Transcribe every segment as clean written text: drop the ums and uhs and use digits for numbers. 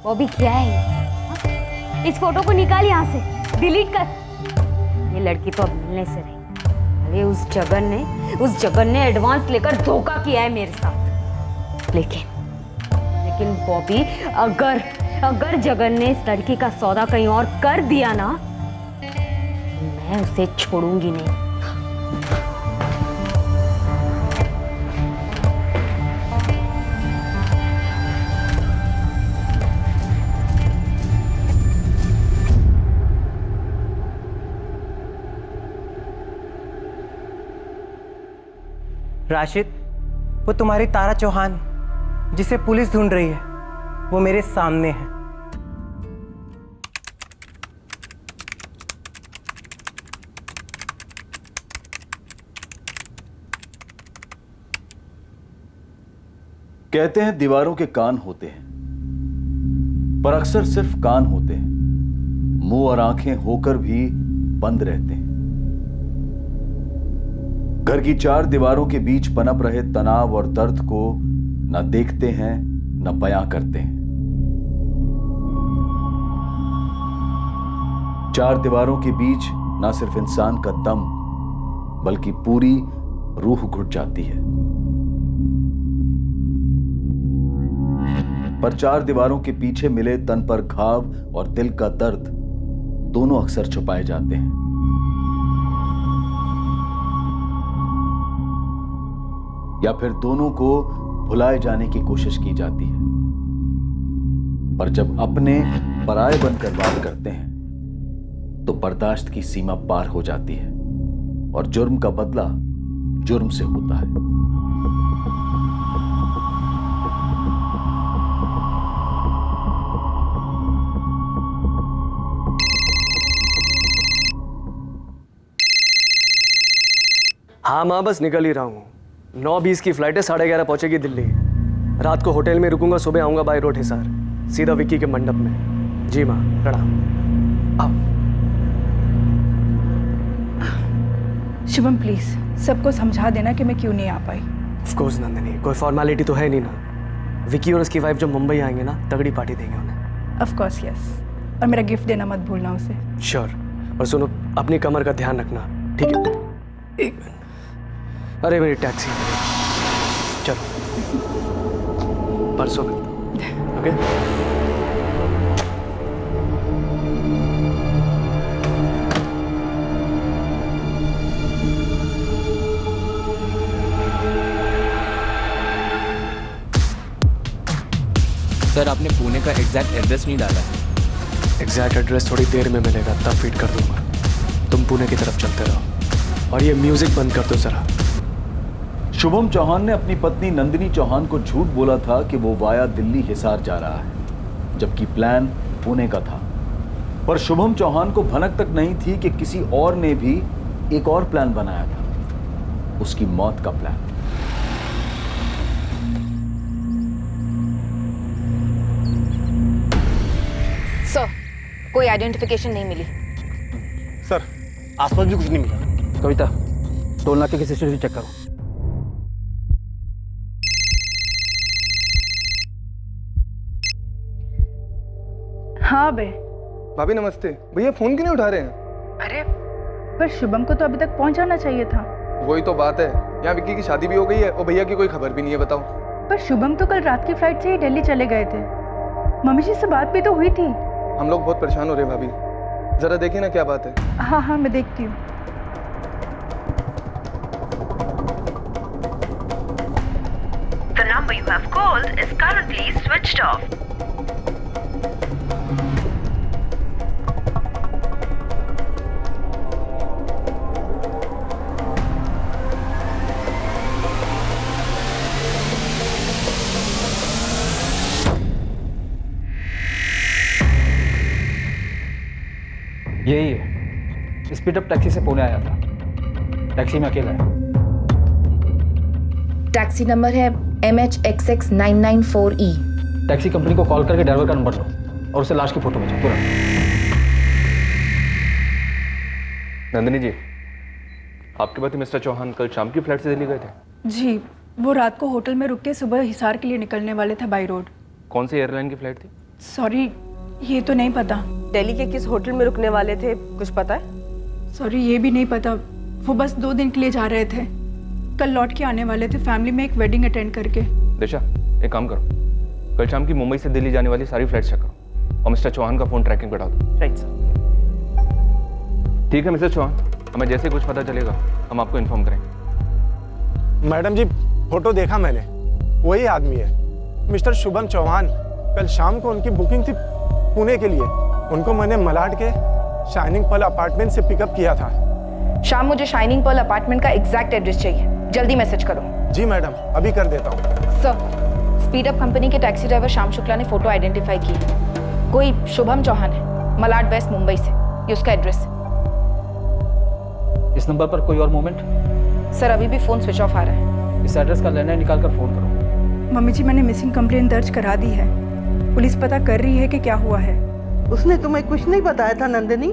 बॉबी क्या है ये? इस फोटो को निकाल यहाँ से, डिलीट कर। ये लड़की तो अब मिलने से रही। अरे उस जगन ने एडवांस लेकर धोखा किया है मेरे साथ। लेकिन बॉबी, अगर जगन ने इस लड़की का सौदा कहीं और कर दिया ना, मैं उसे छोड़ूंगी नहीं। राशिद, वो तुम्हारी तारा चौहान जिसे पुलिस ढूंढ रही है, वो मेरे सामने है। कहते हैं दीवारों के कान होते हैं, पर अक्सर सिर्फ कान होते हैं, मुंह और आंखें होकर भी बंद रहते हैं। घर की चार दीवारों के बीच पनप रहे तनाव और दर्द को न देखते हैं न बयां करते हैं। चार दीवारों के बीच न सिर्फ इंसान का दम बल्कि पूरी रूह घुट जाती है। पर चार दीवारों के पीछे मिले तन पर घाव और दिल का दर्द दोनों अक्सर छुपाए जाते हैं। या फिर दोनों को भुलाए जाने की कोशिश की जाती है। पर जब अपने पराये बनकर बात करते हैं तो बर्दाश्त की सीमा पार हो जाती है और जुर्म का बदला जुर्म से होता है। हाँ माँ, बस निकल ही रहा हूँ। 9:20 की फ्लाइट है, 11:30 पहुंचेगी दिल्ली। रात को होटल में रुकूंगा, सुबह आऊंगा बाय रोड हिसार, सीधा विक्की के मंडप में। जी माँ, प्रणाम। आओ। शुभम प्लीज सबको समझा देना कि मैं क्यों नहीं आ पाई। ऑफ कोर्स नंदिनी, कोई फॉर्मेलिटी तो है नहीं ना। विक्की और उसकी वाइफ जब मुंबई आएंगे ना, तगड़ी पार्टी देंगे उन्हें। ऑफ कोर्स यस, और मेरा गिफ्ट देना मत भूलना उसे। श्योर। और सुनो, अपनी कमर का ध्यान रखना, ठीक है? एक मिनट। अरे मेरी टैक्सी, चलो परसों मिलते हैं, ओके? सर, आपने पुणे का एग्जैक्ट एड्रेस नहीं डाला है। एग्जैक्ट एड्रेस थोड़ी देर में मिलेगा, तब फीड कर दूंगा। तुम पुणे की तरफ चलते रहो और ये म्यूजिक बंद कर दो जरा। शुभम चौहान ने अपनी पत्नी नंदिनी चौहान को झूठ बोला था कि वो वाया दिल्ली हिसार जा रहा है, जबकि प्लान पुणे का था। पर शुभम चौहान को भनक तक नहीं थी कि किसी और ने भी एक और प्लान बनाया था, उसकी मौत का प्लान। सर, कोई आइडेंटिफिकेशन नहीं मिली। सर, आसपास भी कुछ नहीं मिला। कविता, टोल नाके की सीसीटीवी चेक करो। हाँ बे। भाभी नमस्ते। भैया फोन क्यों नहीं उठा रहे हैं? अरे पर शुभम को तो अभी तक पहुंच जाना चाहिए था। वही तो बात है, यहाँ विक्की की शादी भी हो गई है और भैया की कोई खबर भी नहीं है। बताओ। पर शुभम तो कल रात की फ्लाइट से ही दिल्ली चले गए थे। मम्मी जी से बात भी तो हुई थी। हम लोग बहुत परेशान हो रहे हैं भाभी, जरा देखिए ना क्या बात है। हाँ मैं देखती हूँ। The number you have called is currently switched off. यही है, स्पीड अप टैक्सी से पुणे आया था। टैक्सी में अकेला है। टैक्सी नंबर है MHXX 994E। टैक्सी कंपनी को कॉल करके ड्राइवर का नंबर लो और उसे लाश की फोटो भेजो तुरंत। नंदिनी जी, आपके पति मिस्टर चौहान कल शाम की फ्लाइट से दिल्ली गए थे? जी, वो रात को होटल में रुक के सुबह हिसार के लिए निकलने वाले थे बाई रोड। कौन सी एयरलाइन की फ्लाइट थी? सॉरी, ये तो नहीं पता। दिल्ली के किस होटल में रुकने वाले थे, कुछ पता है? सॉरी, ये भी नहीं पता। वो बस 2 दिन के लिए जा रहे थे, कल लौट के आने वाले थे फैमिली में एक वेडिंग अटेंड करके। दिशा, एक काम करो, कल शाम की मुंबई से दिल्ली जाने वाली सारी फ्लाइट्स चेक करो और मिस्टर चौहान का फ़ोन ट्रैकिंग बढ़ा दो। Right sir. ठीक है मिस्टर चौहान, हमें जैसे कुछ पता चलेगा हम आपको इन्फॉर्म करेंगे। मैडम जी, फोटो देखा मैंने, वही आदमी है, मिस्टर शुभम चौहान। कल शाम को उनकी बुकिंग थी पुणे के लिए। उनको मैंने मलाड के शाइनिंग पर्ल अपार्टमेंट से पिकअप किया था। शाम मुझे शाइनिंग पर्ल अपार्टमेंट का एग्जैक्ट एड्रेस चाहिए, जल्दी मैसेज करो। जी मैडम, अभी कर देता हूँ। सर, स्पीड अप कंपनी के टैक्सी ड्राइवर श्याम शुक्ला ने फोटो आइडेंटिफाई की। कोई शुभम चौहान है, मलाड वेस्ट मुंबई से, ये उसका एड्रेस है। इस नंबर पर कोई और मूवमेंट? सर, अभी भी फोन स्विच ऑफ आ रहा है। इस एड्रेस का लैंडलाइन निकाल कर फ़ोन करो। मम्मी जी, मैंने मिसिंग कंप्लेंट दर्ज करा दी है। पुलिस पता कर रही है कि क्या हुआ है। उसने तुम्हें कुछ नहीं बताया था नंदिनी?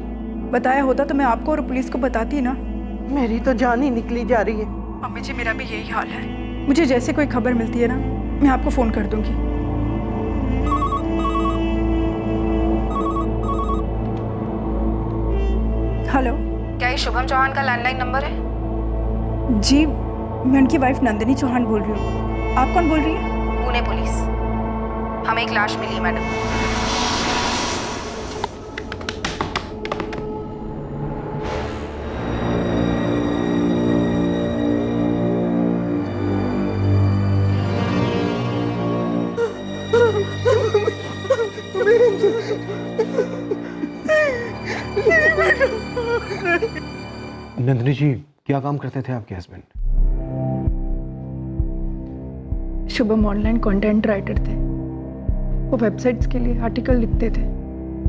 बताया होता तो मैं आपको और पुलिस को बताती ना। मेरी तो जान ही निकली जा रही है। मम्मी जी, मेरा भी यही हाल है। मुझे जैसे कोई खबर मिलती है ना, मैं आपको फ़ोन कर दूंगी। हेलो, क्या ये शुभम चौहान का लैंडलाइन नंबर है? जी, मैं उनकी वाइफ नंदिनी चौहान बोल रही हूँ। आप कौन बोल रही हैं? पुणे पुलिस। हमें एक लाश मिली मैडम। नंदिनी जी, क्या काम करते थे आपके husband? Shubham online content writer थे। वो वेबसाइट्स के लिए आर्टिकल लिखते थे।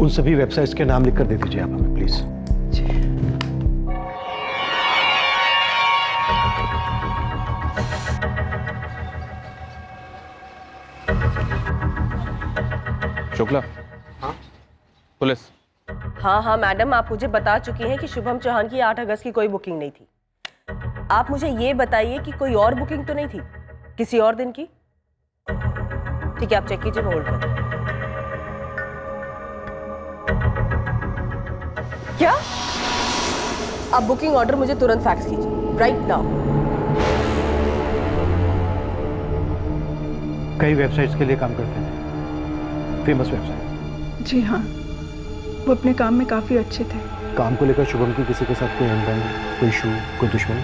उन सभी वेबसाइट्स के नाम लिखकर दे दीजिए आप हमें प्लीज। शुक्ला। हाँ पुलिस। हाँ मैडम, आप मुझे बता चुकी हैं कि शुभम चौहान की 8 अगस्त की कोई बुकिंग नहीं थी। आप मुझे ये बताइए कि कोई और बुकिंग तो नहीं थी किसी और दिन की? ठीक है, आप चेक कीजिए, मैं होल्ड कर। क्या? आप बुकिंग ऑर्डर मुझे तुरंत फैक्स कीजिए, राइट नाउ। कई वेबसाइट्स के लिए काम करते थे, फेमस वेबसाइट। जी हाँ, वो अपने काम में काफ़ी अच्छे थे। काम को लेकर शुभम की किसी के साथ कोई अनबन, कोई इशू, कोई दुश्मनी?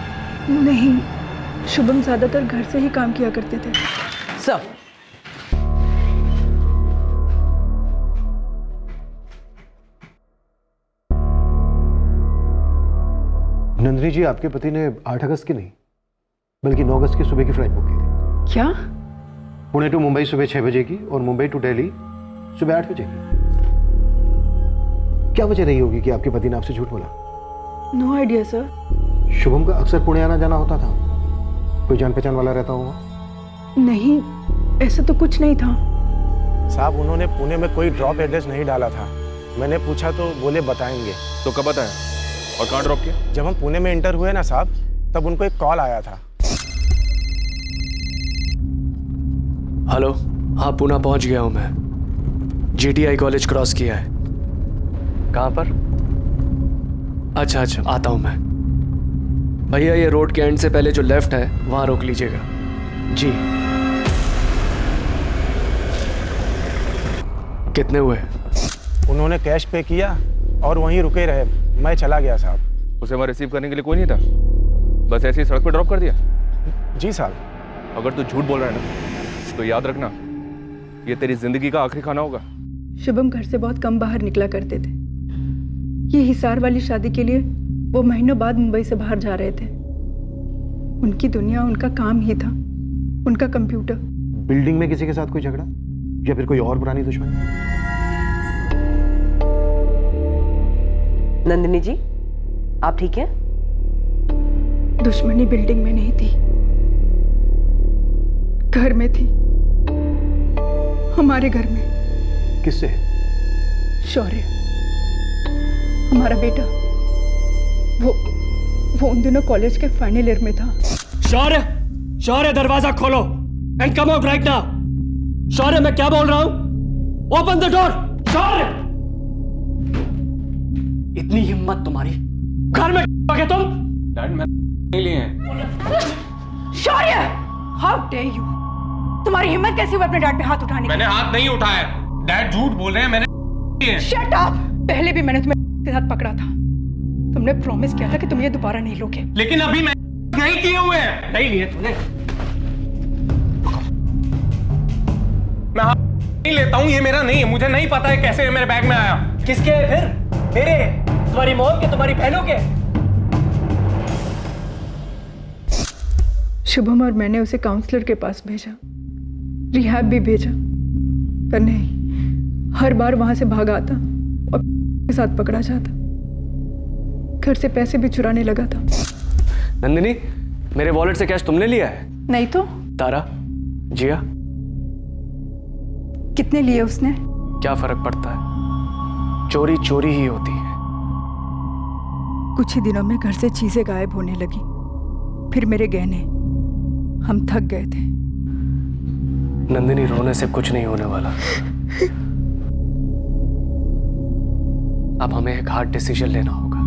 नहीं, शुभम ज़्यादातर घर से ही काम किया करते थे। सर, नंदिनी जी, आपके पति ने 8 अगस्त की नहीं बल्कि 9 अगस्त की सुबह की फ्लाइट बुक की थी। क्या? पुणे टू मुंबई सुबह 6 बजे की और मुंबई टू दिल्ली सुबह 8 बजे की। क्या वजह रही होगी कि आपके पति ने आपसे झूठ बोला? No idea sir. शुभम का अक्सर पुणे आना जाना होता था, कोई जान पहचान वाला रहता होगा? नहीं, ऐसा तो कुछ नहीं था साहब। उन्होंने पुणे में कोई ड्रॉप एड्रेस नहीं डाला था। मैंने पूछा तो बोले बताएंगे। तो कब बताया और कहाँ ड्रॉप किया? जब हम पुणे में एंटर हुए ना साहब, तब उनको एक कॉल आया था। हेलो, हाँ पुणे पहुंच गया हूं मैं। GTI कॉलेज क्रॉस किया है। कहाँ पर? अच्छा, आता हूं मैं। भैया, ये रोड के एंड से पहले जो लेफ्ट है वहां रोक लीजिएगा। जी। कितने हुए? उन्होंने कैश पे किया और वहीं रुके रहे। मैं चला गया साहब। उसे वहाँ रिसीव करने के लिए कोई नहीं था, बस ऐसे ही सड़क पर ड्रॉप कर दिया? जी साहब। अगर तू झूठ बोल रहा है ना, तो याद रखना ये तेरी जिंदगी का आखिरी खाना होगा। शुभम घर से बहुत कम बाहर निकला करते थे। ये हिसार वाली शादी के लिए वो महीनों बाद मुंबई से बाहर जा रहे थे। उनकी दुनिया उनका काम ही था, उनका कंप्यूटर। बिल्डिंग में किसी के साथ कोई झगड़ा या फिर कोई और पुरानी दुश्मनी? नंदिनी जी, आप ठीक हैं? दुश्मनी बिल्डिंग में नहीं थी, घर में थी, हमारे घर में। किससे? शौर्य, हमारा बेटा। वो उन दिनों कॉलेज के फाइनल ईयर में था। शौर्य, दरवाजा खोलो and come out right now. Shaurya, मैं क्या बोल रहा हूं? Open the door. शौर्य, इतनी हिम्मत तुम्हारी, घर में गए तुम? डैड मैं नहीं लिए हैं। शौर्य, हाउ डेयर यू! तुम्हारी हिम्मत कैसी हुई अपने डैड पे हाथ उठाने की? मैंने हाथ नहीं उठाया। डैड झूठ बोल रहे हैं, मैंने नहीं लिए। Shut up! पहले भी मैंने तुम्हें के साथ पकड़ा था। तुमने प्रॉमिस किया था कि तुम ये दोबारा नहीं लोगे। लेकिन अभी मैं नहीं किए हुए हैं। नहीं लिए तुमने? मैं हाथ नहीं लेता हूँ, ये मेरा नहीं है। मुझे नहीं पता है कैसे ये मेरे बैग में आया। किसके है फिर? मेरे? तुम्हारी मौत के? तुम्हारी बहनों के? शुभम और मैंने उसे काउंसलर के पास भेजा, रिहैब भी भेजा, पर नहीं, हर बार वहां से भाग आता और के साथ पकड़ा जाता। घर से पैसे भी चुराने लगा था। नंदिनी, मेरे वॉलेट से कैश तुमने लिया है? नहीं तो तारा, जिया, कितने लिए उसने? क्या फर्क पड़ता है? चोरी चोरी ही होती है। कुछ ही दिनों में घर से चीजें गायब होने लगी, फिर मेरे गहने। हम थक गए थे। नंदिनी, रोने से कुछ नहीं होने वाला। अब हमें एक हार्ड डिसीजन लेना होगा।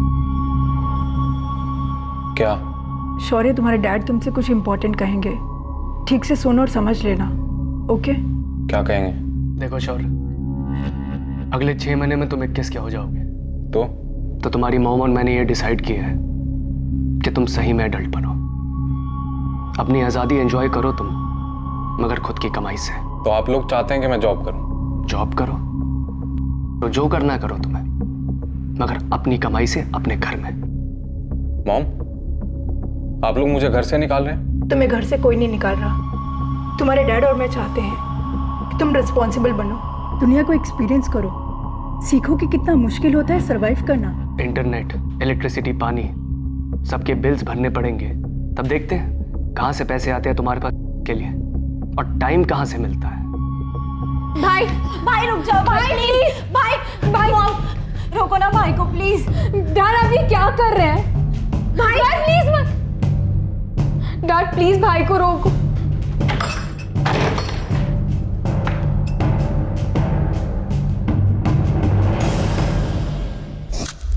क्या? शौर्य, तुम्हारे डैड तुमसे कुछ इंपॉर्टेंट कहेंगे, ठीक से सुनो और समझ लेना, ओके? क्या कहेंगे? देखो शौर्य, अगले 6 महीने में तुम 21 के हो जाओगे। तो तुम्हारी मॉम और मैंने ये डिसाइड किया है कि तुम सही में एडल्ट बनो। अपनी आज़ादी एंजॉय करो तुम, मगर खुद की कमाई से। तो आप लोग चाहते हैं कि मैं जॉब करूं? जॉब करो तो जो करना करो तुम्हें, मगर अपनी कमाई से अपने घर में। मॉम, आप लोग मुझे घर से निकाल रहे हैं? तुम्हें घर से कोई नहीं निकाल रहा। तुम्हारे डैड और मैं चाहते हैं कि तुम रिस्पॉन्सिबल बनो, दुनिया को एक्सपीरियंस करो, सीखो कि कितना मुश्किल होता है सरवाइव करना। इंटरनेट, इलेक्ट्रिसिटी, पानी, सबके बिल्स भरने पड़ेंगे, तब देखते हैं कहाँ से पैसे आते हैं तुम्हारे पास के लिए, और टाइम कहाँ से मिलता है। भाई, भाई रुक जाओ भाई, प्लीज। भाई, भाई मॉम रोको ना भाई को प्लीज। डैड आप ये क्या कर रहे हैं? भाई प्लीज मत। डैड प्लीज भाई को रोको।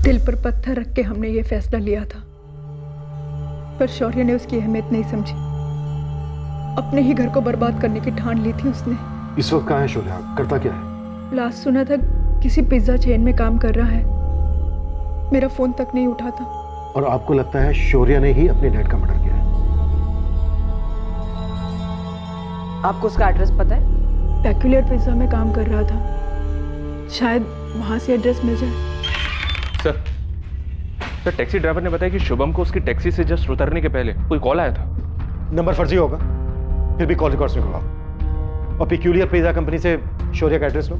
दिल पर पत्थर रख के हमने ये फैसला लिया था, पर शौर्य ने उसकी अहमियत नहीं समझी। अपने ही घर को बर्बाद करने की ठान ली थी उसने। इस वक्त कहाँ है शौर्य? करता क्या है? लास्ट सुना था किसी पिज्जा चेन में काम कर रहा है। मेरा फोन तक नहीं उठाता। और आपको लगता है शौर्य ने ही अपने डैड का मर्डर किया है? आपको उसका एड्रेस पता है? पेक्यूलियर पिज्जा में काम कर रहा था, शायद वहां से एड्रेस मिल जाए। सर, टैक्सी ड्राइवर ने बताया कि शुभम को उसकी टैक्सी से जस्ट उतरने के पहले कोई कॉल आया था। नंबर फर्जी होगा, फिर भी कॉल रिकॉर्ड्स निकलवाओ और पेक्यूलियर पिज्जा कंपनी से शौर्य का एड्रेस लो,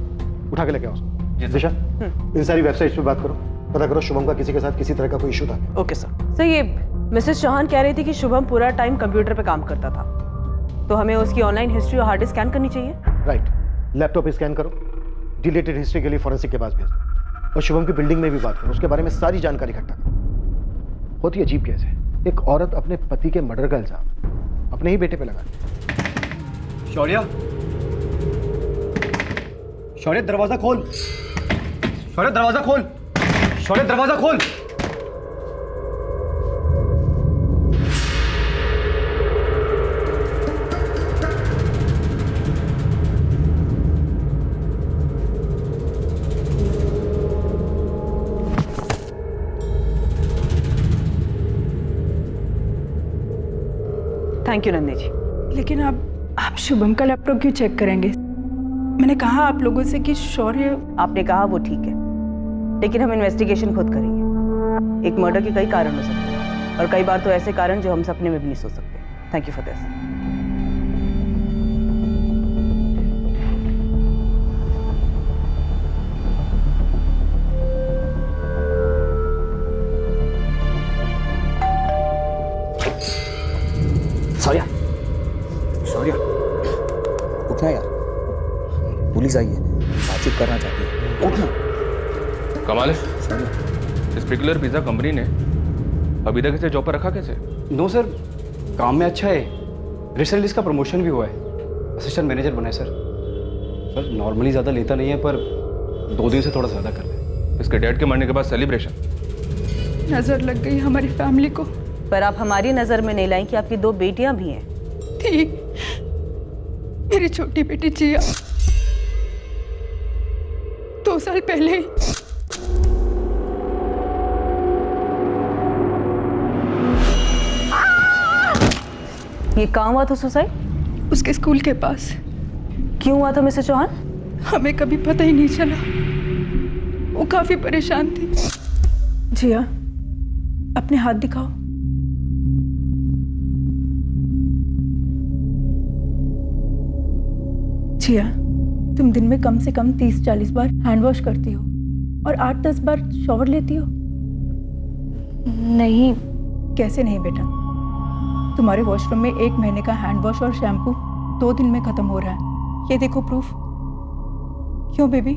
उठा के लेके आओ उसको। दिशा, इन सारी वेबसाइट्स पे बात करो, पता करो शुभम का किसी के साथ किसी तरह का कोई इशू था। Okay sir. सर, ये मिसेस चौहान कह रही थी कि शुभम पूरा टाइम कंप्यूटर पे काम करता था, तो हमें उसकी ऑनलाइन हिस्ट्री और हार्ड डिस्क स्कैन करनी चाहिए। राइट, लैपटॉप स्कैन करो, डिलीटेड हिस्ट्री के लिए फॉरेंसिक के पास भेज दो, और शुभम की बिल्डिंग में भी बात करो, उसके बारे में सारी जानकारी इकट्ठा करो। बहुत ही अजीब केस है, एक औरत अपने पति के मर्डर का इल्जाम अपने ही बेटे पे लगा दी। शौर्य, शौर्य दरवाजा खोल। शौर्य दरवाजा खोल। शौर्य दरवाजा खोल। Thank you Nandi ji. लेकिन आप शुभम का लैपटॉप क्यों चेक करेंगे? मैंने कहा आप लोगों से कि शौर्य। आपने कहा वो ठीक है, लेकिन हम इन्वेस्टिगेशन खुद करेंगे। एक मर्डर के कई कारण हो सकते हैं, और कई बार तो ऐसे कारण जो हम सपने में भी नहीं सोच सकते। Thank you for this. Shaurya, Shaurya, उठना यार, पुलिस आई है, बातचीत करना चाहती है, उठना। कमाल है, इस पर्टिकुलर पिज्जा कंपनी ने अभी तक इसे जॉब पर रखा कैसे? नो सर, काम में अच्छा है, रिसेंटली इसका प्रमोशन भी हुआ है, असिस्टेंट मैनेजर बना है सर। सर नॉर्मली ज़्यादा लेता नहीं है, पर 2 दिन से थोड़ा ज़्यादा कर रहे हैं। इसके डैड के मरने के बाद सेलिब्रेशन। नजर लग गई हमारी फैमिली को। पर आप हमारी नजर में नहीं लाई कि आपकी 2 बेटियां भी हैं। थी मेरी छोटी बेटी जिया 2 साल पहले ही। ये कहाँ हुआ था सुसाइड? उसके स्कूल के पास। क्यों हुआ था मिस्टर चौहान? हमें कभी पता ही नहीं चला। वो काफी परेशान थी। जिया, अपने हाथ दिखाओ। जिया, तुम दिन में कम से कम 30-40 बार हैंड वॉश करती हो और 8-10 बार शॉवर लेती हो? नहीं। कैसे नहीं बेटा? तुम्हारे वॉशरूम में 1 महीने का हैंड वॉश और शैम्पू 2 दिन में खत्म हो रहा है। ये देखो प्रूफ। क्यों बेबी,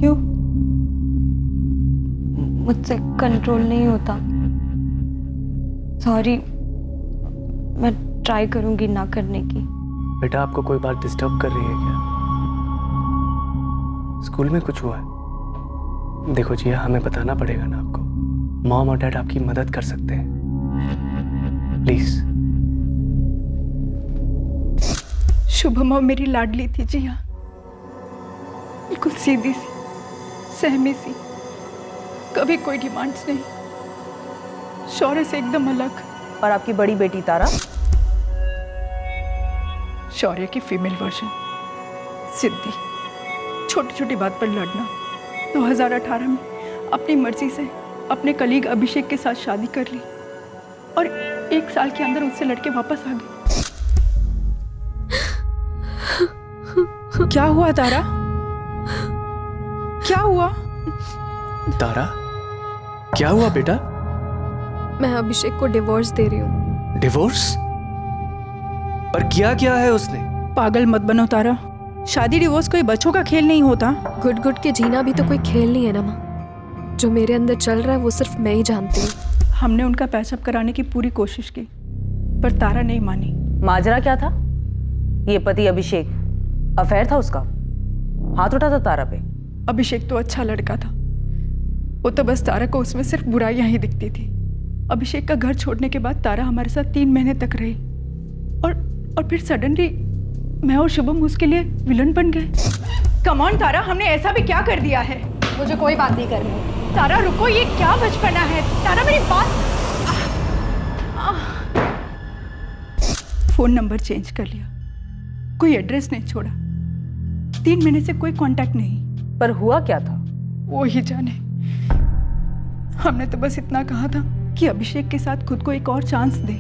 क्यों? मुझसे कंट्रोल नहीं होता। सॉरी, मैं ट्राई करूंगी ना करने की। बेटा आपको कोई बात डिस्टर्ब कर रही है क्या? स्कूल में कुछ हुआ है? देखो जिया, हमें बताना पड़ेगा ना आपको। मॉम और डैड आपकी मदद कर सकते हैं, प्लीज। शुभम और मेरी लाडली थी जिया, बिल्कुल सीधी सी, सहमी सी, कभी कोई डिमांड्स नहीं, शौर्य से एकदम अलग। और आपकी बड़ी बेटी तारा? शौर्य की फीमेल वर्जन, सिद्धि। छोटी छोटी बात पर लड़ना। 2018 में अपनी मर्जी से अपने कलीग अभिषेक के साथ शादी कर ली और 1 साल के अंदर उससे लड़के वापस आ गई। क्या हुआ तारा? क्या हुआ? तारा, क्या हुआ बेटा? मैं अभिषेक को डिवोर्स दे रही हूँ। डिवोर्स? पर किया क्या है उसने? पागल मत बनो तारा, शादी डिवोर्स कोई बच्चों का खेल नहीं होता। घुट घुट के जीना भी तो कोई खेल नहीं है ना माँ। जो मेरे अंदर चल रहा है वो सिर्फ मैं ही जानती हूँ। हमने उनका पैचअप कराने की पूरी कोशिश की, पर तारा नहीं मानी। माजरा क्या था? ये पति अभिषेक, अफेयर था उसका? हाथ उठा था तारा पे? अभिषेक तो अच्छा लड़का था, वो तो बस तारा को उसमें सिर्फ बुराइयां ही दिखती थी। अभिषेक का घर छोड़ने के बाद तारा हमारे साथ 3 महीने तक रही और फिर सडनली मैं और शुभम उसके लिए विलन बन गए। कम ऑन तारा, हमने ऐसा भी क्या कर दिया है? मुझे कोई बात नहीं करनी। तारा रुको, ये क्या बचपना है? तारा मेरी बात। फोन नंबर चेंज कर लिया, कोई एड्रेस नहीं छोड़ा, 3 महीने से कोई कांटेक्ट नहीं। पर हुआ क्या था? वो ही जाने। हमने तो बस इतना कहा था कि अभिषेक के साथ खुद को एक और चांस दे,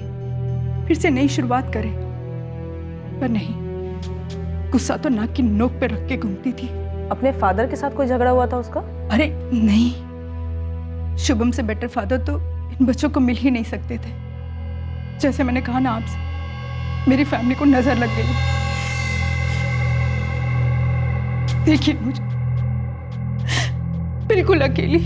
फिर से नई शुरुआत करे, पर नहीं, गुस्सा तो नाक की नोक पे रख के घूमती थी। अपने फादर के साथ कोई झगड़ा हुआ था उसका? अरे नहीं, शुभम से बेटर फादर तो इन बच्चों को मिल ही नहीं सकते थे। जैसे मैंने कहा ना आपसे, मेरी फैमिली को नजर लग गई। देखिए मुझे बिल्कुल अकेली।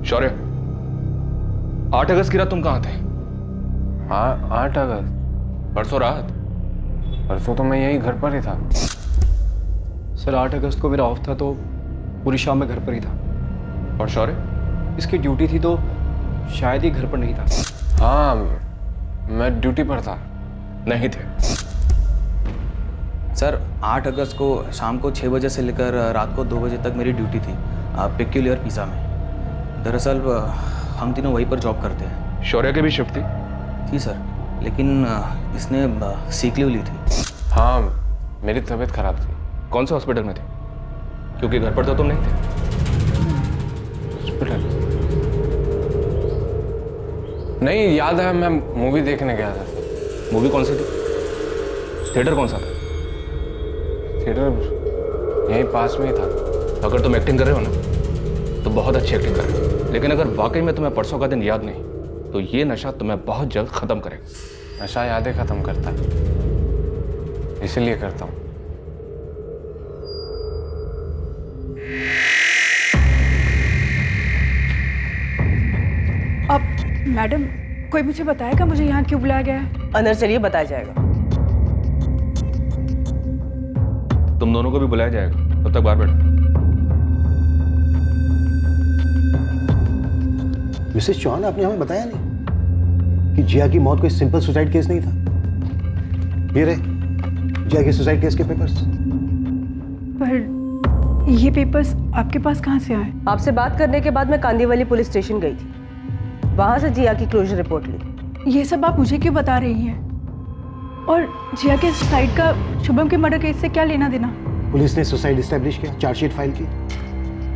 शौर्य, 8 अगस्त की रात तुम कहाँ थे? 8 अगस्त? परसों रात? परसों तो मैं यही घर पर ही था। सर 8 अगस्त को मेरा ऑफ था, तो पूरी शाम मैं घर पर ही था। और शौर्य? इसकी ड्यूटी थी तो शायद ही घर पर नहीं था। हाँ, मैं ड्यूटी पर था। नहीं थे। सर 8 अगस्त को शाम को 6 बजे से लेकर रात को 2 बजे तक मेरी ड्यूटी थी पेक्यूलियर पिज़्ज़ा में। दरअसल हम तीनों वहीं पर जॉब करते हैं। शौर्य की भी शिफ्ट थी सर, लेकिन इसने सीक लीव ली थी। हाँ, मेरी तबीयत खराब थी। कौन से हॉस्पिटल में थे? क्योंकि घर पर तो तुम नहीं थे। हॉस्पिटल? नहीं, याद है, मैं मूवी देखने गया था। मूवी कौन सी थी? थिएटर कौन सा था? थिएटर यहीं पास में ही था। अगर तुम एक्टिंग कर रहे हो ना, तो बहुत अच्छी एक्टिंग कर रहे हो। लेकिन अगर वाकई में तुम्हें परसों का दिन याद नहीं, तो ये नशा तुम्हें बहुत जल्द खत्म करेगा। नशा यादें खत्म करता है, इसलिए करता हूँ। अब मैडम कोई मुझे बताएगा मुझे यहाँ क्यों बुलाया गया है? अंदर चलिए, बताया जाएगा। तुम दोनों को भी बुलाया जाएगा, तब तक बाहर बैठो। मिसेस चौहान, आपने हमें बताया नहीं कि जिया की मौत कोई सिंपल सुसाइड केस नहीं था। ये रहे जिया के सुसाइड केस के पेपर्स। पर ये पेपर्स आपके पास कहाँ से आए? आपसे बात करने के बाद मैं कांदीवली पुलिस स्टेशन गई थी, वहां से जिया की क्लोजर रिपोर्ट ली। ये सब आप मुझे क्यों बता रही हैं? और जिया के सुसाइड का शुभम के मर्डर केस से क्या लेना देना? पुलिस ने सुसाइड एस्टेब्लिश किया, चार्जशीट फाइल की,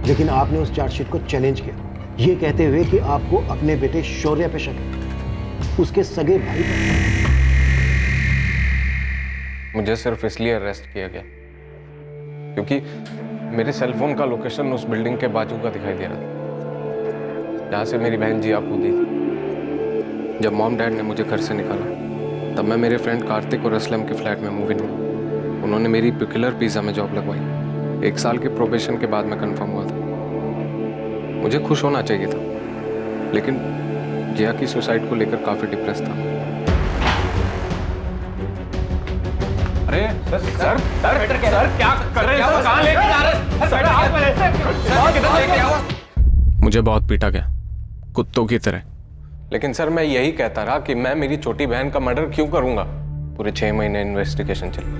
लेकिन आपने उस चार्जशीट को चैलेंज किया, ये कहते हुए कि आपको अपने बेटे शौर्य पे शक है, उसके सगे भाई पर। मुझे सिर्फ इसलिए अरेस्ट किया गया क्योंकि मेरे सेलफोन का लोकेशन उस बिल्डिंग के बाजू का दिखाई दे रहा था जहाँ से मेरी बहन जिया कूदी थी। जब मॉम डैड ने मुझे घर से निकाला तब मैं मेरे फ्रेंड कार्तिक और असलम के फ्लैट में मूव इन हुआ। उन्होंने मेरी पिकुलर पिज़्ज़ा में जॉब लगवाई। 1 साल के प्रोबेशन के बाद मैं कंफर्म हुआ था। मुझे खुश होना चाहिए था, लेकिन जिया की सुसाइड को लेकर काफ़ी डिप्रेस था। अरे सर क्या कर रहे हैं? कहाँ लेके जा रहे हैं? मुझे बहुत पीटा गया, कुत्तों की तरह। लेकिन सर मैं यही कहता रहा कि मैं मेरी छोटी बहन का मर्डर क्यों करूंगा। पूरे 6 महीने इन्वेस्टिगेशन चली,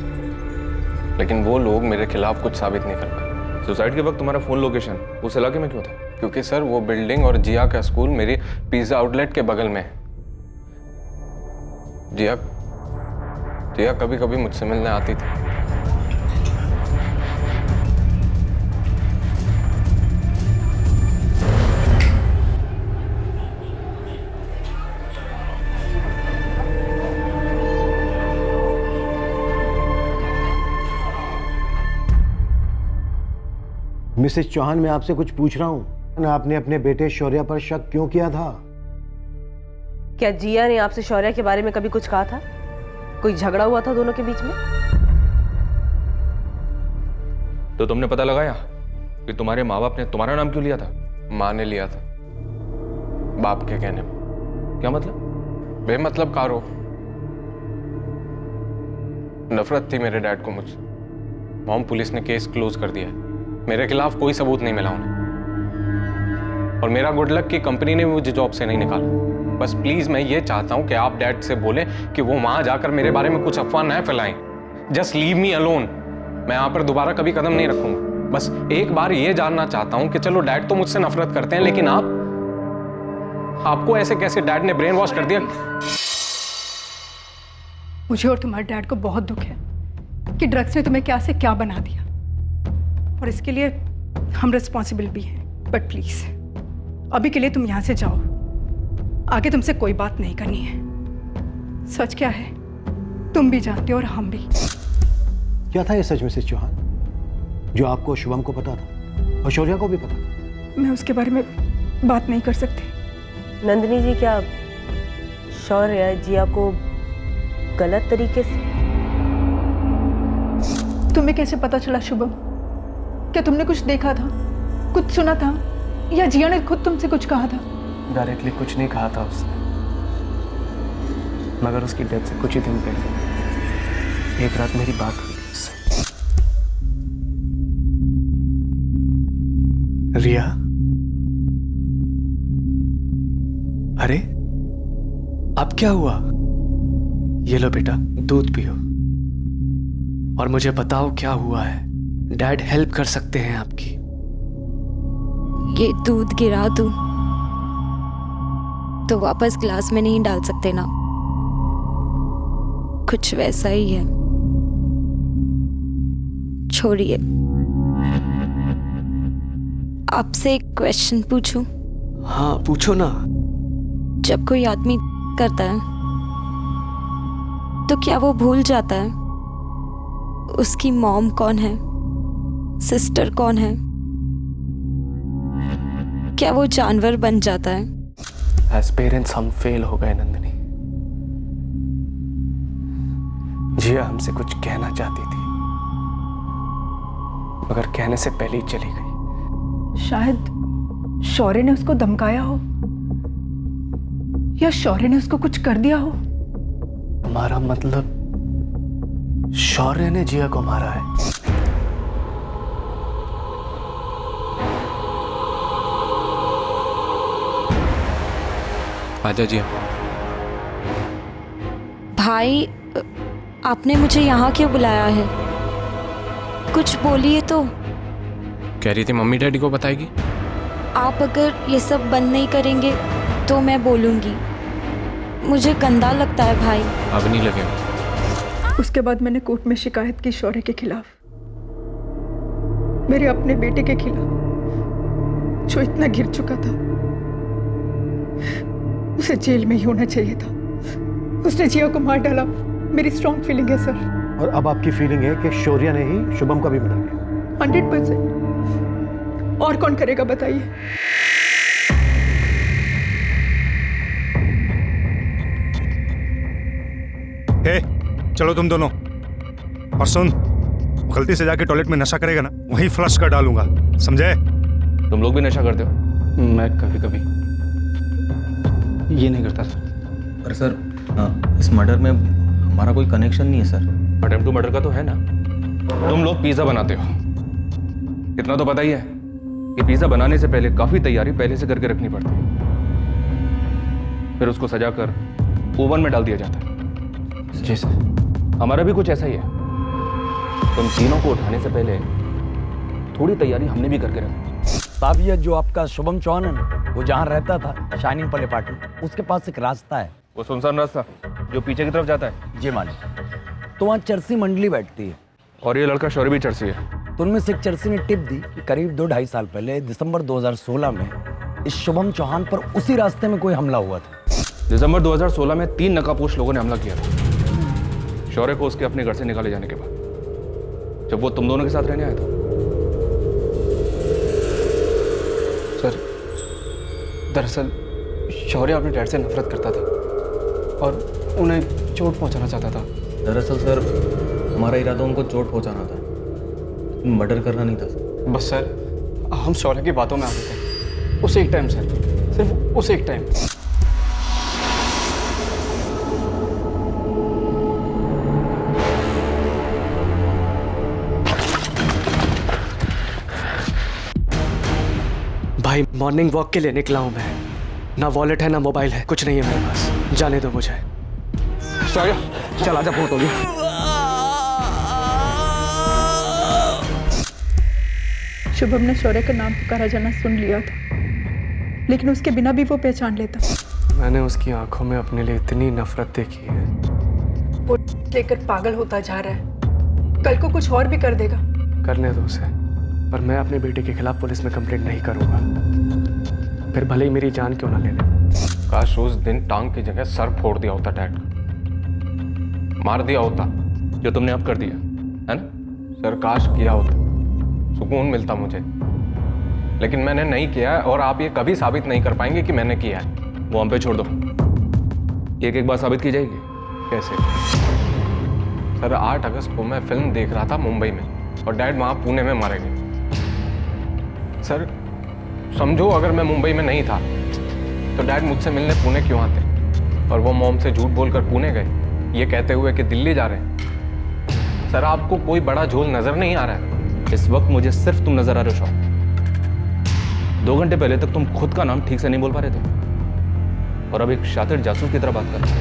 लेकिन वो लोग मेरे खिलाफ कुछ साबित नहीं कर पाए। सुसाइड के वक्त तुम्हारा फोन लोकेशन उस इलाके में क्यों था? क्योंकि सर वो बिल्डिंग और जिया का स्कूल मेरी पिज्जा आउटलेट के बगल में है। जिया कभी कभी मुझसे मिलने आती थी। मिसेस चौहान, मैं आपसे कुछ पूछ रहा हूं। आपने अपने बेटे शौर्य पर शक क्यों किया था? क्या जिया ने आपसे शौर्य के बारे में कभी कुछ कहा था? कोई झगड़ा हुआ था दोनों के बीच में? तो तुमने पता लगाया कि तुम्हारे माँ बाप ने तुम्हारा नाम क्यों लिया था? माँ ने लिया था बाप के कहने पर। क्या मतलब? बेमतलब कारो। नफरत थी मेरे डैड को मुझसे। मॉम पुलिस ने केस क्लोज कर दिया है। मेरे खिलाफ कोई सबूत नहीं मिला उन्हें, और मेरा गुड लक कि कंपनी ने मुझे जॉब से नहीं निकाला। बस प्लीज मैं ये चाहता हूं कि आप डैड से बोलें कि वो वहां जाकर मेरे बारे में कुछ अफवाह न फैलाएं। Just leave me alone. मैं यहां पर दोबारा कभी कदम नहीं रखूंगा। बस एक बार ये जानना चाहता हूं कि चलो डैड तो मुझसे नफरत करते हैं, लेकिन आपको ऐसे कैसे डैड ने ब्रेन वॉश कर दिया? मुझे और तुम्हारे डैड को बहुत दुख है कि ड्रग्स ने तुम्हें क्या से क्या बना दिया, और इसके लिए हम रिस्पॉन्सिबल भी हैं। बट प्लीज अभी के लिए तुम यहां से जाओ, आगे तुमसे कोई बात नहीं करनी है। सच क्या है तुम भी जानते हो और हम भी। क्या था ये सच मिसेस चौहान, जो आपको शुभम को पता था और शौर्य को भी पता था? मैं उसके बारे में बात नहीं कर सकती। नंदिनी जी, क्या शौर्य जिया को गलत तरीके से? तुम्हें कैसे पता चला शुभम? क्या तुमने कुछ देखा था, कुछ सुना था, या जिया ने खुद तुमसे कुछ कहा था? डायरेक्टली कुछ नहीं कहा था उसने, मगर उसकी डेथ से कुछ ही दिन पहले एक रात मेरी बात हुई थी उससे। रिया, अरे अब क्या हुआ? ये लो बेटा, दूध पियो और मुझे बताओ क्या हुआ है। डैड हेल्प कर सकते हैं आपकी। ये दूध गिरा दूं तो वापस ग्लास में नहीं डाल सकते ना? कुछ वैसा ही है। छोड़िए, आपसे एक क्वेश्चन पूछूं? हाँ पूछो ना। जब कोई आदमी करता है तो क्या वो भूल जाता है उसकी मॉम कौन है, सिस्टर कौन है? क्या वो जानवर बन जाता है? एज पेरेंट्स हम फेल हो गए नंदिनी। जिया हमसे कुछ कहना चाहती थी, मगर कहने से पहले ही चली गई। शायद शौर्य ने उसको धमकाया हो, या शौर्य ने उसको कुछ कर दिया हो? तुम्हारा मतलब शौर्य ने जिया को मारा है? आजा जिया। भाई, आपने मुझे यहाँ क्यों बुलाया है? कुछ बोलिए तो। कह रही थी मम्मी डैडी को बताएगी। आप अगर ये सब बंद नहीं करेंगे तो मैं बोलूँगी। मुझे गंदा लगता है भाई। अब नहीं लगेगा। उसके बाद मैंने कोर्ट में शिकायत की शौर्य के खिलाफ, मेरे अपने बेटे के खिलाफ, जो इतना गिर चुका था। उसे जेल में ही होना चाहिए था। उसने जिया को मार डाला। मेरी स्ट्रॉन्ग फीलिंग है सर। और अब आपकी फीलिंग है कि शौर्य ने ही शुभम का भी मर्डर किया? 100%। और कौन करेगा बताइए? चलो तुम दोनों, और सुन, गलती से जाके टॉयलेट में नशा करेगा ना, वहीं फ्लश कर डालूंगा, समझे? तुम लोग भी नशा करते हो? मैं कभी कभी। ये नहीं करता सर। पर सर, इस मर्डर में हमारा कोई कनेक्शन नहीं है सर। अटेम्प्ट टू मर्डर का तो है ना। तुम लोग पिज्जा बनाते हो, इतना तो पता ही है कि पिज्जा बनाने से पहले काफी तैयारी पहले से करके रखनी पड़ती है, फिर उसको सजाकर ओवन में डाल दिया जाता है। जी सर। हमारा भी कुछ ऐसा ही है। तुम तीनों को उठाने से पहले थोड़ी तैयारी हमने भी करके रखी। साहब, ये जो आपका शुभम चौहान है ना, वो जहाँ रहता था शाइनिंग पल अपार्टमेंट, उसके पास एक रास्ता है। वो सुनसान रास्ता जो पीछे की तरफ जाता है? जी मालिक। तो वहाँ चरसी मंडली बैठती है। और ये लड़का शौर्य भी चरसी है। तो उनमें से एक चरसी ने टिप दी कि करीब 2-2.5 साल पहले दिसंबर 2016 में इस शुभम चौहान पर उसी रास्ते में कोई हमला हुआ था। दिसंबर 2016 में 3 नकाबपोश लोगों ने हमला किया था शौर्य को उसके अपने घर से निकाले जाने के बाद, जब वो तुम दोनों के साथ रहने आया था। सर, दरअसल शौर्य अपने डैड से नफरत करता था और उन्हें चोट पहुंचाना चाहता था। दरअसल सर, हमारा इरादा उनको चोट पहुंचाना था, मर्डर करना नहीं था। बस सर, हम शौर्य की बातों में आ गए थे उस एक टाइम सर, सिर्फ उस एक टाइम। भाई, मॉर्निंग वॉक के लिए निकला हूं मैं। ना वॉलेट है ना मोबाइल है, कुछ नहीं है मेरे पास। जाने दो मुझे। शौर्य, चल आजा, फोन होगी। शुभम ने शौर्य का नाम पुकारा जाना सुन लिया था, लेकिन उसके बिना भी वो पहचान लेता। मैंने उसकी आंखों में अपने लिए इतनी नफरत देखी है। वो लेकर पागल होता जा रहा है, कल को कुछ और भी कर देगा। करने दो उसे, पर मैं अपने बेटे के खिलाफ पुलिस में कंप्लेंट नहीं करूंगा, फिर भले ही मेरी जान क्यों ना ले ले। काश उस दिन टांग की जगह सर फोड़ दिया होता डैड का, मार दिया होता जो तुमने अब कर दिया है ना। सर, काश किया होता, सुकून मिलता मुझे, लेकिन मैंने नहीं किया है और आप ये कभी साबित नहीं कर पाएंगे कि मैंने किया है। वो हम पे छोड़ दो, एक एक बार साबित की जाएगी कैसे? सर, 8 अगस्त को मैं फिल्म देख रहा था मुंबई में और डैड वहाँ पुणे में मारे गए। सर, समझो अगर मैं मुंबई में नहीं था तो डैड मुझसे मिलने पुणे क्यों आते? और वो मॉम से झूठ बोलकर पुणे गए ये कहते हुए कि दिल्ली जा रहे हैं। सर, आपको कोई बड़ा झोल नजर नहीं आ रहा है? इस वक्त मुझे सिर्फ तुम नजर आ रहे हो शौर्य। 2 घंटे पहले तक तुम खुद का नाम ठीक से नहीं बोल पा रहे थे और अब एक शातिर जासूस की तरह बात कर रहे हो।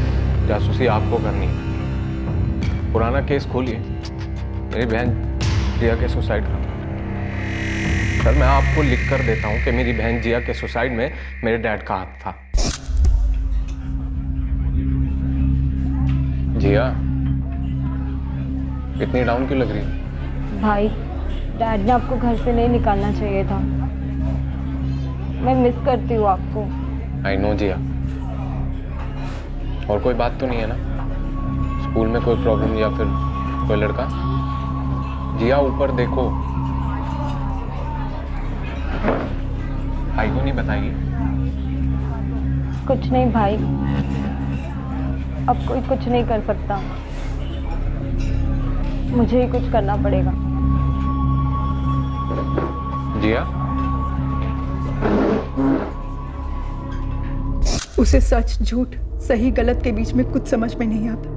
जासूसी आपको करनी है। पुराना केस खोलिए, मेरी बहन जिया के सुसाइड का। सर, मैं आपको लिख कर देता हूं कि मेरी बहन जिया के सुसाइड में मेरे डैड का हाथ था। जिया, इतनी डाउन क्यों लग रही है? भाई, डैड ने आपको घर से नहीं निकालना चाहिए था। मैं मिस करती हूँ आपको। आई नो जिया। और कोई बात तो नहीं है ना? स्कूल में कोई प्रॉब्लम या फिर कोई लड़का? जिया, ऊपर देखो। भाई को नहीं बताइए? कुछ नहीं भाई, अब कोई कुछ नहीं कर सकता, मुझे ही कुछ करना पड़ेगा। जिया, उसे सच झूठ सही गलत के बीच में कुछ समझ में नहीं आता।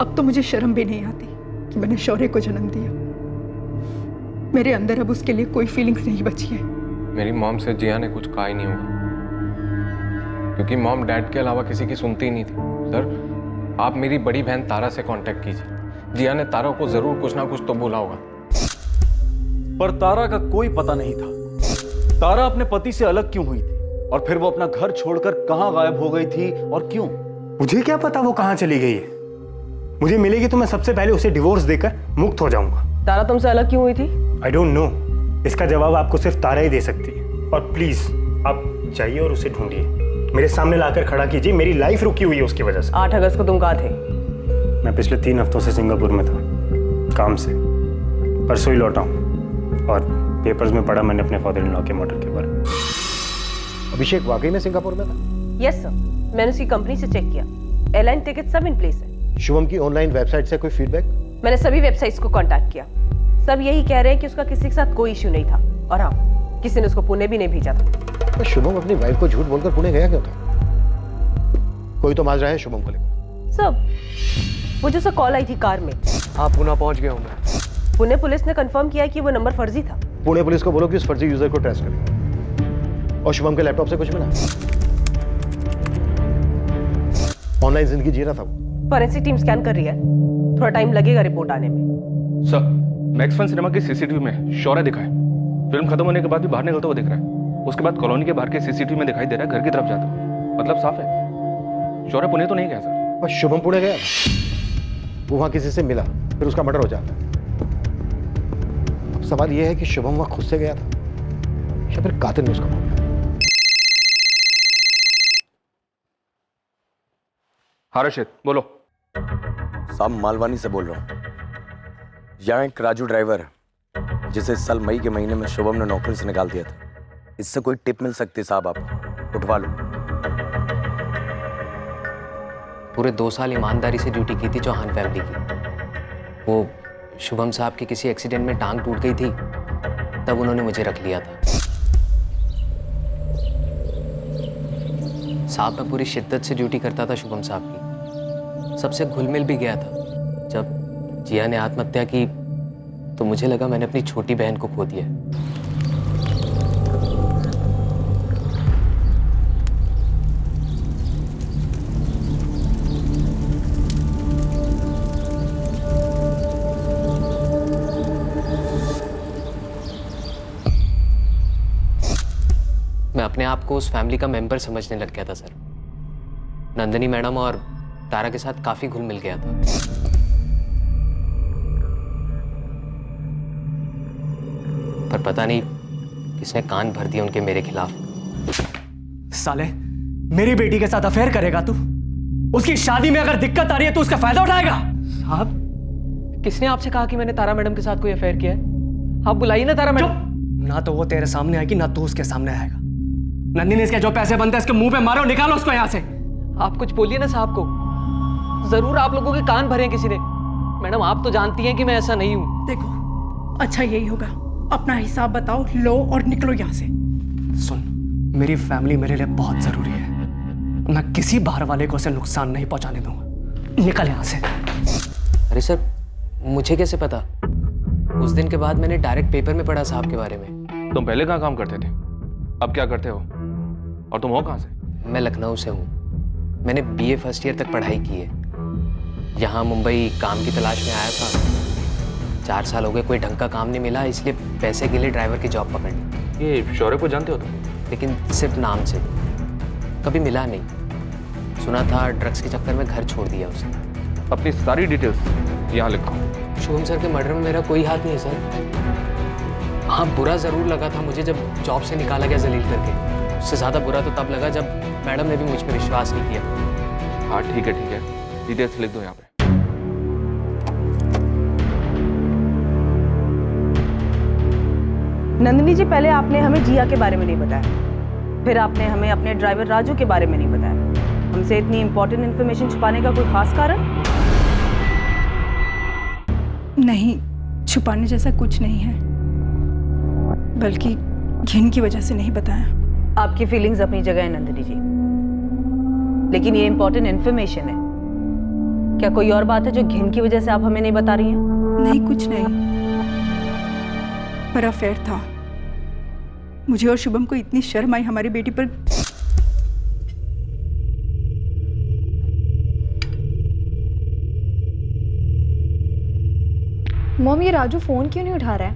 अब तो मुझे शर्म भी नहीं आती कि मैंने शौर्य को जन्म दिया। मेरे अंदर अब उसके लिए कोई फीलिंग्स नहीं बची है। मेरी मॉम से जिया ने कुछ कहा ही नहीं होगा, क्योंकि मॉम डैड के अलावा किसी की सुनती ही नहीं थी। सर, आप मेरी बड़ी बहन तारा से कांटेक्ट कीजिए। जिया ने तारा को जरूर कुछ ना कुछ तो बोला होगा। पर तारा का कोई पता नहीं था। तारा अपने पति से अलग क्यों हुई थी, और फिर वो अपना घर छोड़कर कहां गायब हो गई थी और क्यों? मुझे क्या पता वो कहाँ चली गई है। मुझे मिलेगी तो मैं सबसे पहले उसे डिवोर्स देकर मुक्त हो जाऊंगा। तारा तुमसे अलग क्यों हुई थी? आई डोंट नो, इसका जवाब आपको सिर्फ तारा ही दे सकती है। और प्लीज आप जाइए और उसे ढूंढिए, मेरे सामने लाकर खड़ा कीजिए। मेरी लाइफ रुकी हुई है उसकी वजह से। 8 अगस्त को तुम कहाँ थे? मैं पिछले 3 हफ्तों से सिंगापुर में था, काम से। परसों ही लौटा हूँ और पेपर्स में पढ़ा मैंने अपने फादर इन लॉ के मर्डर के बारे में। अभिषेक वाकई में सिंगापुर में था? यस सर, मैंने उसकी कंपनी से चेक किया। एयरलाइन टिकट सब इन प्लेस है। शुभम की ऑनलाइन वेबसाइट से कोई फीडबैक? मैंने सभी वेबसाइट्स को कांटेक्ट किया, सब यही कह रहे हैं कि उसका किसी के साथ कोई इश्यू नहीं था। और हाँ, किसी ने उसको पुणे भी नहीं भेजा था। तो शुभम अपनी वाइफ को झूठ बोलकर पुणे गया क्यों था? कोई तो माजरा है शुभम को लेकर। सब मुझे उससे कॉल आई थी कार में। हाँ, पुणे पहुंच गया हूँ मैं। पुणे पुलिस ने कंफर्म किया कि वो नंबर फर्जी था। पुणे पुलिस को बोलो कि उस फर्जी यूजर को ट्रेस करें। और शुभम के लैपटॉप से कुछ मिला? ऑनलाइन जिंदगी जी रहा था वो। फॉरेंसिक टीम स्कैन कर रही है, थोड़ा टाइम लगेगा रिपोर्ट आने में। सर, मैक्स फन सिनेमा की सीसीटीवी में शौर्य दिखा है। फिल्म खत्म होने के बाद भी बाहर निकलता हुआ दिख रहा है। उसके बाद कॉलोनी के बाहर के सीसीटीवी में दिखाई दे रहा है घर की तरफ जाता हुआ। मतलब साफ है, शौर्य पुणे तो नहीं गया सर। और शुभम पुणे गया था, वो वहां किसी से मिला, फिर उसका मर्डर हो जाता है। अब सवाल यह है कि शुभम वहां खुद से गया था या फिर कातिल ने उसको मारा। हाँ रशिद, बोलो। साहब, मालवानी से बोल रहा हूँ। यहाँ एक राजू ड्राइवर है जिसे इस साल मई के महीने में शुभम ने नौकरी से निकाल दिया था। इससे कोई टिप मिल सकती है साहब, आपको उठवा लो। पूरे 2 साल ईमानदारी से ड्यूटी की थी चौहान फैमिली की। वो शुभम साहब की किसी एक्सीडेंट में टांग टूट गई थी, तब उन्होंने मुझे रख लिया था। साहब, मैं पूरी शिद्दत से ड्यूटी करता था शुभम साहब की, सबसे घुल मिल भी गया था। जब जिया ने आत्महत्या की तो मुझे लगा मैंने अपनी छोटी बहन को खो दिया। मैं अपने आप को उस फैमिली का मेंबर समझने लग गया था सर। नंदिनी मैडम और तारा के साथ काफी घुल मिल गया था। पर पता नहीं किसने कान भर दिए उनके मेरे खिलाफ। साले, मेरी बेटी के साथ अफेयर करेगा तू? उसकी शादी में अगर दिक्कत आ रही है तो उसका फायदा उठाएगा? साहब, किसने आपसे कहा कि मैंने तारा मैडम के साथ कोई अफेयर किया है? आप बुलाइए ना तारा मैडम। ना तो वो तेरे सामने आएगी ना तू उसके सामने आएगा। नंदिनी, इसके जो पैसे बनते हैं इसके मुंह पे मारो, निकालो उसको यहाँ से। आप कुछ बोलिए ना साहब को, जरूर आप लोगों के कान भरे किसी ने। मैडम, आप तो जानती हैं कि मैं ऐसा नहीं हूं। देखो, अच्छा यही होगा, अपना हिसाब बताओ, लो और निकलो यहाँ से। सुन, मेरी फैमिली मेरे लिए बहुत जरूरी है। मैं किसी बाहर वाले को उसे नुकसान नहीं पहुंचाने दूंगा। निकल यहाँ से। अरे सर, मुझे कैसे पता? उस दिन के बाद मैंने डायरेक्ट पेपर में पढ़ा साहब के बारे में। तुम पहले कहाँ काम करते थे, अब क्या करते हो, और तुम हो कहाँ से? मैं लखनऊ से हूँ। मैंने BA फर्स्ट ईयर तक पढ़ाई की है। यहाँ मुंबई काम की तलाश में आया था। 4 साल हो गए, कोई ढंग का काम नहीं मिला, इसलिए पैसे के लिए ड्राइवर की जॉब पकड़ ली। ये शौर्य को जानते हो तुम? लेकिन सिर्फ नाम से, कभी मिला नहीं। सुना था ड्रग्स के चक्कर में घर छोड़ दिया उसने। अपनी सारी डिटेल्स यहाँ लिखो। शुभम सर के मर्डर में मेरा कोई हाथ नहीं है सर। हाँ, बुरा ज़रूर लगा था मुझे जब जॉब से निकाला गया जलील करके। उससे ज़्यादा बुरा तो तब लगा जब मैडम ने भी मुझ पर विश्वास नहीं किया। हाँ ठीक है, डिटेल्स लिख दो यहाँ पे। नंदिनी जी, पहले आपने हमें जिया के बारे में नहीं बताया, फिर आपने हमें अपने ड्राइवर राजू के बारे में नहीं बताया। हमसे इतनी इंपॉर्टेंट इन्फॉर्मेशन छुपाने का कोई खास कारण? नहीं, छुपाने जैसा कुछ नहीं है, बल्कि घिन की वजह से नहीं बताया। आपकी फीलिंग्स अपनी जगह है नंदिनी जी, लेकिन ये इंपॉर्टेंट इन्फॉर्मेशन है। क्या कोई और बात है जो घिन की वजह से आप हमें नहीं बता रही हैं? नहीं, कुछ नहीं, पर अफेयर था। मुझे और शुभम को इतनी शर्म आई हमारी बेटी पर। मॉम, ये राजू फोन क्यों नहीं उठा रहा है?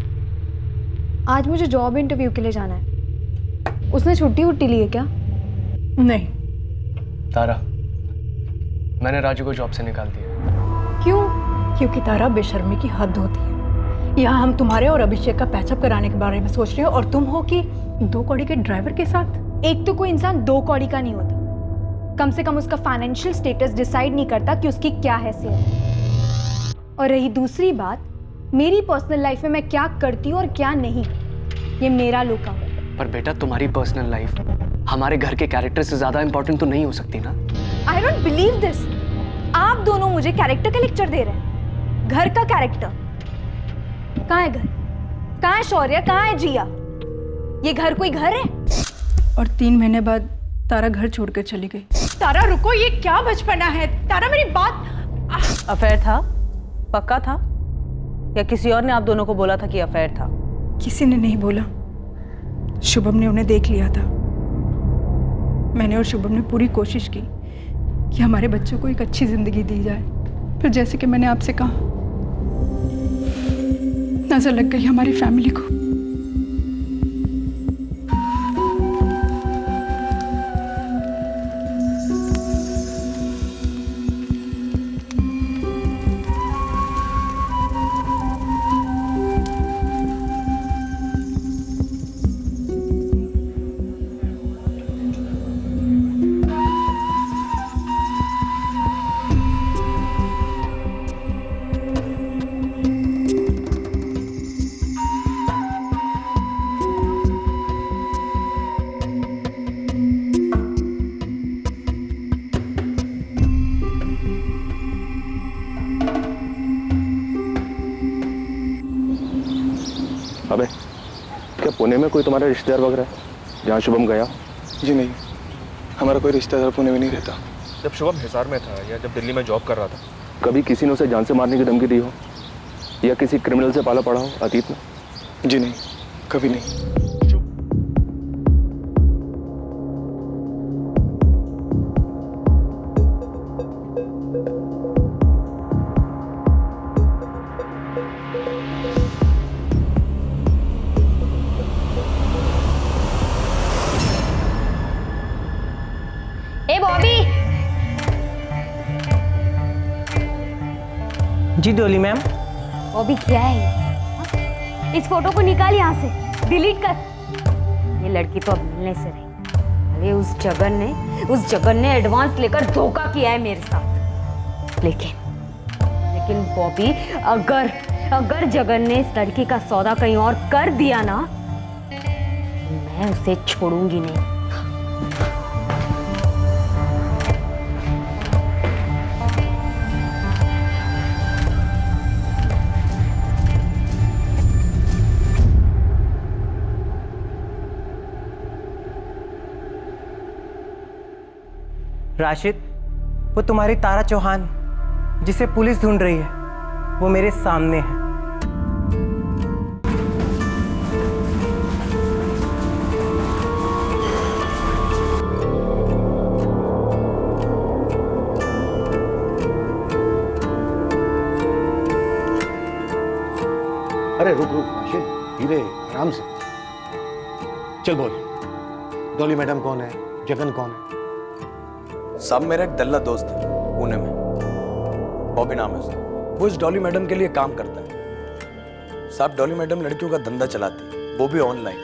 आज मुझे जॉब इंटरव्यू के लिए जाना है। उसने छुट्टी वुट्टी ली है क्या? नहीं। तारा, मैंने राजू को जॉब से निकाल दिया। क्यों? क्योंकि तारा, बेशर्मी की हद होती है। यहाँ हम तुम्हारे और अभिषेक का पैचअप कराने के बारे में सोच रहे हो और तुम हो कि 2 कौड़ी के ड्राइवर के साथ। एक तो कोई इंसान 2 कौड़ी का नहीं होता, कम से कम उसका फाइनेंशियल स्टेटस डिसाइड नहीं करता कि उसकी क्या हैसियत है। और रही दूसरी बात, मेरी पर्सनल लाइफ में मैं क्या करती हूँ और क्या नहीं, ये मेरा लुकआउट है। पर बेटा, तुम्हारी पर्सनल लाइफ हमारे घर के कैरेक्टर से ज्यादा इंपॉर्टेंट तो नहीं हो सकती ना? I don't believe this. आप दोनों मुझे कैरेक्टर का लेक्चर दे रहे हैं। घर का कैरेक्टर कहाँ है? घर कहाँ है? शौर्य कहाँ है? जिया, ये घर कोई घर है? और 3 महीने बाद तारा घर छोड़कर चली गई। तारा रुको, ये क्या बचपना है? तारा मेरी बात। अफेयर था? पक्का था? या किसी और ने आप दोनों को बोला था कि अफेयर था? किसी ने नहीं बोला, शुभम ने उन्हें देख लिया था। मैंने और शुभम ने पूरी कोशिश की कि हमारे बच्चों को एक अच्छी जिंदगी दी जाए, फिर जैसे कि मैंने आपसे कहा, नजर लग गई हमारी फैमिली को। अबे, क्या पुणे में कोई तुम्हारा रिश्तेदार वगैरह है जहाँ शुभम गया? जी नहीं, हमारा कोई रिश्तेदार पुणे में नहीं रहता। जब शुभम हिसार में था या जब दिल्ली में जॉब कर रहा था, कभी किसी ने उसे जान से मारने की धमकी दी हो या किसी क्रिमिनल से पाला पड़ा हो अतीत में? जी नहीं, कभी नहीं। ए बॉबी। जी डोली मैम। बॉबी क्या है ये? इस फोटो को निकाल यहाँ से, डिलीट कर। ये लड़की तो अब मिलने से रही। अरे उस जगन ने एडवांस लेकर धोखा किया है मेरे साथ। लेकिन बॉबी, अगर जगन ने इस लड़की का सौदा कहीं और कर दिया ना, मैं उसे छोड़ूंगी नहीं। राशिद, वो तुम्हारी तारा चौहान जिसे पुलिस ढूंढ रही है, वो मेरे सामने है। अरे रुक राशिद, धीरे, आराम से। चल बोल, डॉली मैडम कौन है, जगन कौन है? साहब, मेरा एक दल्ला दोस्त है पुणे में, बॉबी नाम है उसका। वो इस डॉली मैडम के लिए काम करता है। साहब, डॉली मैडम लड़कियों का धंधा चलाती है, वो भी ऑनलाइन।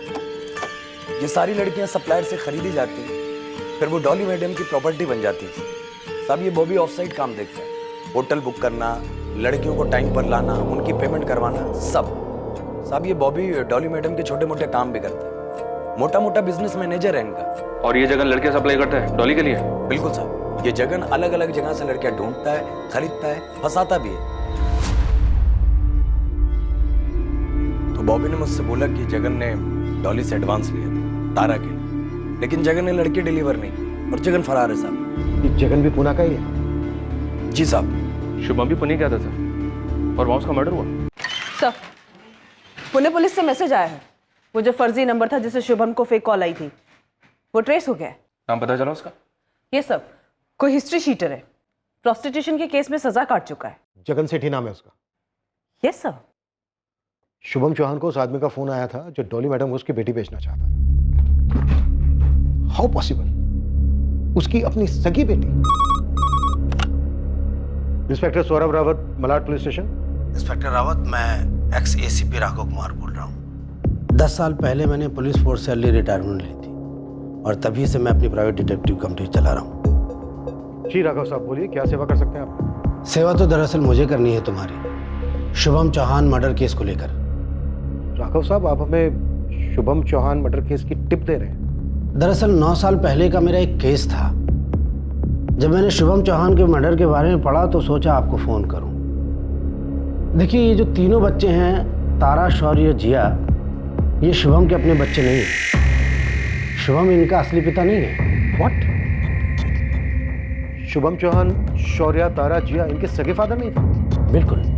ये सारी लड़कियां सप्लायर से खरीदी जाती हैं, फिर वो डॉली मैडम की प्रॉपर्टी बन जाती है। साहब, ये बॉबी ऑफ साइड काम देखता है, होटल बुक करना, लड़कियों को टाइम पर लाना, उनकी पेमेंट करवाना, सब। साहब, ये बॉबी डॉली मैडम के छोटे मोटे काम भी करता है, मोटा मोटा बिजनेस मैनेजर है इनका। और ये जगन लड़कियां सप्लाई करता है डॉली के लिए? बिल्कुल साहब, ये जगन अलग अलग जगह से लड़कियां ढूंढता है, खरीदता है, फंसाता भी है। तो बॉबी ने मुझसे बोला कि जगन ने डॉली से एडवांस लिया था तारा के लिए, लेकिन जगन ने लड़की डिलीवर नहीं की और जगन फरार है साहब। कि जगन भी पुणे का ही है? जी साहब। शुभम भी पुणे गया था सर, और वहाँ उसका मर्डर हुआ। सर, पुणे पुलिस से मैसेज आया है। वो जो फर्जी नंबर था जिससे शुभम को फेक कॉल आई थी, वो ट्रेस हो गया है। नाम पता चला उसका? ये सब कोई हिस्ट्री शीटर है, प्रोस्टिट्यूशन के केस में सजा काट चुका है। जगन सेठी नाम है उसका। Yes sir. शुभम चौहान को उस आदमी का फोन आया था जो डॉली मैडम को उसकी बेटी बेचना चाहता था। How possible? उसकी अपनी सगी बेटी? Inspector Saurabh Rawat, Malad police station. Inspector Rawat, मैं एक्स एसीपी राघव कुमार बोल रहा हूँ। 10 साल पहले मैंने पुलिस फोर्स से अर्ली रिटायरमेंट ली थी और तभी से मैं अपनी प्राइवेट डिटेक्टिव कंपनी चला रहा हूँ। जी राघव साहब, बोलिए क्या सेवा कर सकते हैं आप? सेवा तो दरअसल मुझे करनी है तुम्हारी, शुभम चौहान मर्डर केस को लेकर। राघव साहब, आप हमें शुभम चौहान मर्डर केस की टिप दे रहे हैं? दरअसल 9 साल पहले का मेरा एक केस था। जब मैंने शुभम चौहान के मर्डर के बारे में पढ़ा तो सोचा आपको फ़ोन करूं। देखिए, ये जो तीनों बच्चे हैं, तारा, शौर्य, जिया, ये शुभम के अपने बच्चे नहीं हैं। शुभम इनका असली पिता नहीं है। व्हाट? शुभम चौहान, शौर्य, तारा, जिया इनके सगे फादर नहीं थे? बिल्कुल।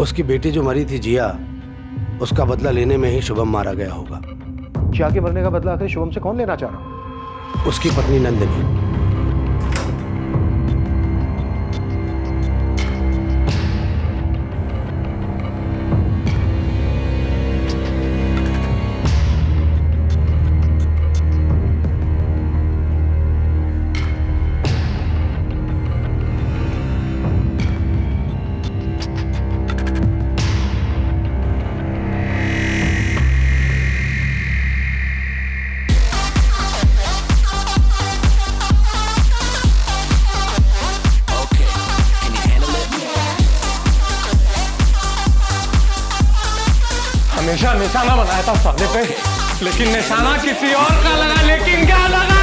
उसकी बेटी जो मरी थी जिया, उसका बदला लेने में ही शुभम मारा गया होगा। जिया के मरने का बदला आखिर शुभम से कौन लेना चाह रहा? उसकी पत्नी नंदिनी। हमेशा निशाना बनाया था साले पे, लेकिन निशाना किसी और का लगा। लेकिन क्या लगा?